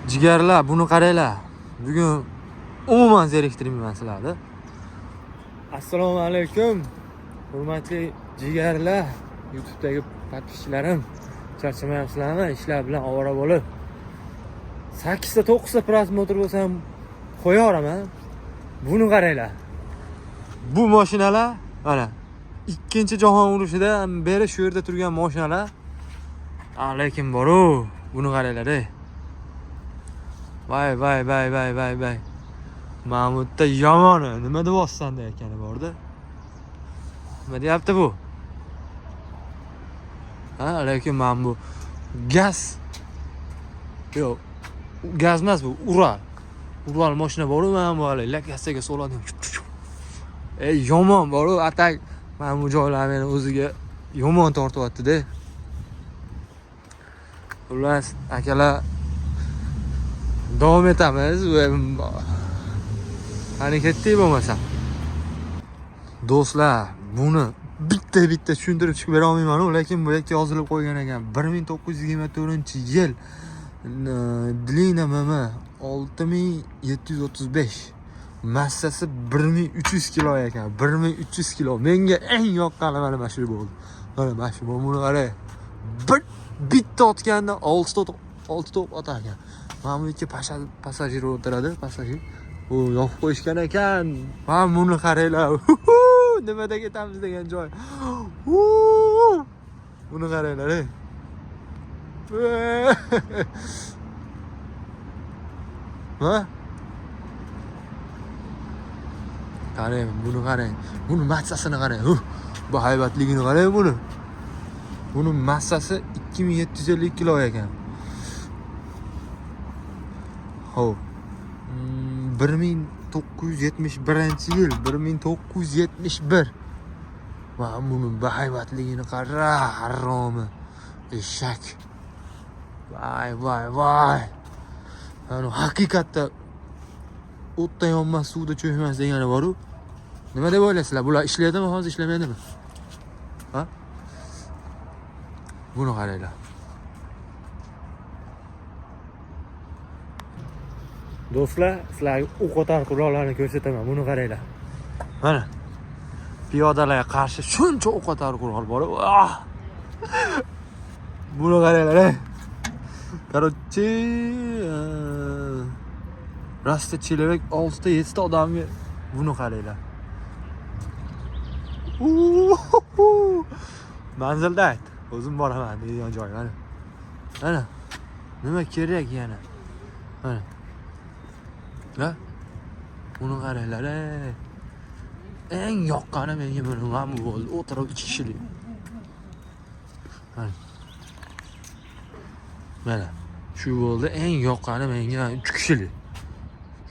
Jigarlar, buni qaranglar. Bugun umuman zeriktirmayman sizlarni. Assalomu alaykum. Hurmatli jigarlar, YouTube'dagi podpischilarim. Charchamayapsizlarmi? Ishlar bilan ovora bo'lib. 8 ta 9 ta prosmotr bo'lsam qo'yaveraman. Buni qaranglar. Bu mashinalar mana ikkinchi jahon urushidan beri shu yerda turgan mashinalar. Lekin boru, buni qaranglar. Vay. Mahmudda yomoni nima deb ostanda ekani borda. Nima deyapti bu? Lekin men bu gaz. Yo'q. Gaz emas bu, Ural mashina boru, men bu hali lakasaga soladim. Yomon boru, atak. Men bu joylar meni o'ziga yomon tortyapti-da. Xullas, akalar davom etamiz. Qani ketdik bo'lmasa. Do'stlar, buni bitta tushuntirib chiqib bera olmayman-ku, lekin bu yerga yozilib qo'ygan ekan. 1924-yil Dlina MM 6735. Massasi 1300 kilo ekan. 1300 kilo. Menga eng yoqqani mana shu bo'ldi. Mana shu buni qarang. Bitta otganda 6 top otar ekan. Mana bu yerga passajir o'tiradi, passajir. U yopib qo'yishgan ekan. Mana buni qaranglar. Nimada ketamiz degan joy. Buni qaranglar. Ha? Qarang, buni qarang. Buni massasini qarang. Bu haybatligini qarang buni. Buni massasi 2750 kilo ekan. Xo'p. 1971-yil, 1971. Va buni bahaybatligini qara, haromi. Eshak. Voy. Ana haqiqatda o'tda yonmas, suvda cho'kmas degani bor-ku. Nima deb o'ylaysizlar? Bular ishlaydimi, hozir ishlamaydimi? Ha? Buni qaranglar. Do'stlar, sizlarga o'q otar qurollarni ko'rsataman. Buni qaranglar. Mana piyodalarga qarshi shuncha o'q otar qurol bor. Buni qaranglar. Короче, rasta человек 6-7 ta odamga buni qaranglar. Manzilda ayt. O'zim boraman degan joy mana. Mana. Nima kerak yana? Mana. Ha? Buni qaranglar. Eng yoqqani menga buni ham bo'ldi. O'tirib 2 kishilik. Mana. Shu bo'ldi eng yoqqani menga 3 kishilik.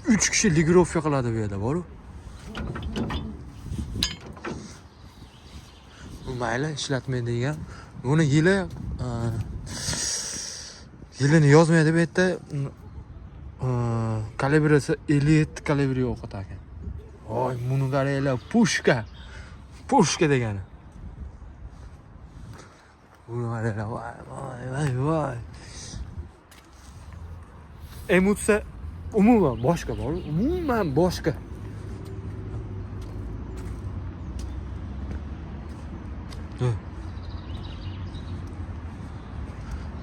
3 kishi ligirovka qiladi bu yerda, bor-ku. Bu mayli ishlatmaydigan. Buni yilini yozmaydi bu yerda. Kalibrasi 57 kalibri o'qitar ekan. Voy, buni qaranglar, pushka degani. Buni qaranglar, voy. Emotsiya umuman boshqa bor, umuman boshqa.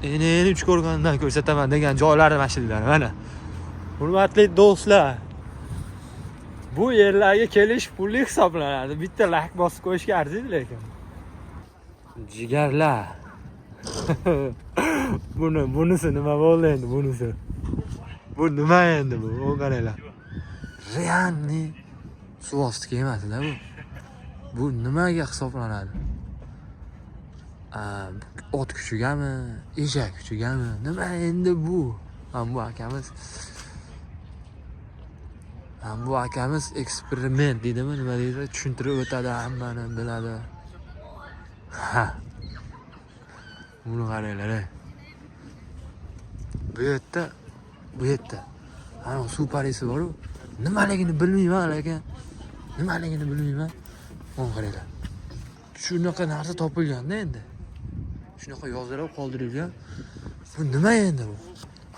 Endi 3 ko'rgandan ko'rsataman degan joylari mashinalar mana. Hurmatli do'stlar, bu yerlarga kelish pulli hisoblanadi. Bitta like bosib qo'yishga arziydi lekin. Jigarlar. Bunisi nima bo'ldi endi bunisi? Bu nima endi bu? Qaranglar. Realni suv osti emasda bu. Bu nimaga hisoblanadi? Ot kuchigami, eshak kuchigami? Nima endi bu? Bu akamiz eksperiment deydimi, nima deydi? Tushuntirib o'tadi, hammani biladi. Buni qaranglar. Bu yerda. Ana suv parisi bor-ku. Nimaligini bilmayman, lekin Mana qaranglar. Shunaqa narsa topilganda endi. Shunaqa yozilib qoldirilgan. Bu nima endi bu?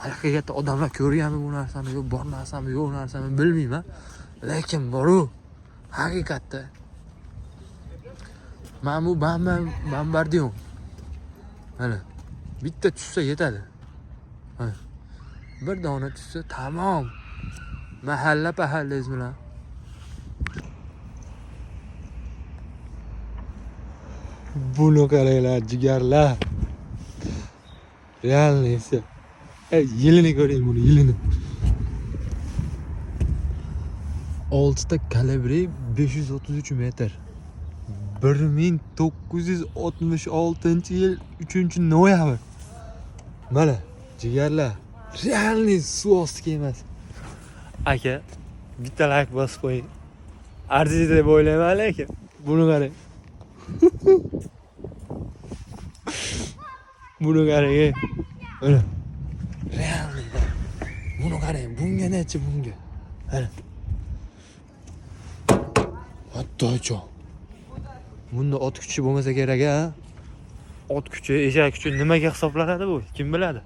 haqiqatda odamlar ko'rganmi bu narsani, yo'q bor narsami, yo'q narsami bilmayman. Lekin bor-u, haqiqatda. Men bu bombardion. Mana bitta tushsa yetadi. Bir dona tushsa tamom. Mahalla pahallangiz bilan. Buni qaranglar, jigarlar. Realnisi. Yilini ko'ring buni, yilini. 6 ta kalibri 533 metr. 1966-yil 3-noyabr. Mana, jigarlar. Realniy suv osti kemasi. Aka, bitta like bosib qo'ying. Arziydi deb o'ylayman, lekin buni qarang. Buni qarang. Mana. Realniy. Buni qarang, bunga necha bunga. Mana. Hattocho. Bunda ot kuchi bo'lmasa kerak a. Ot kuchi, eshak kuchi nimaga hisoblanadi bu? Kim biladi?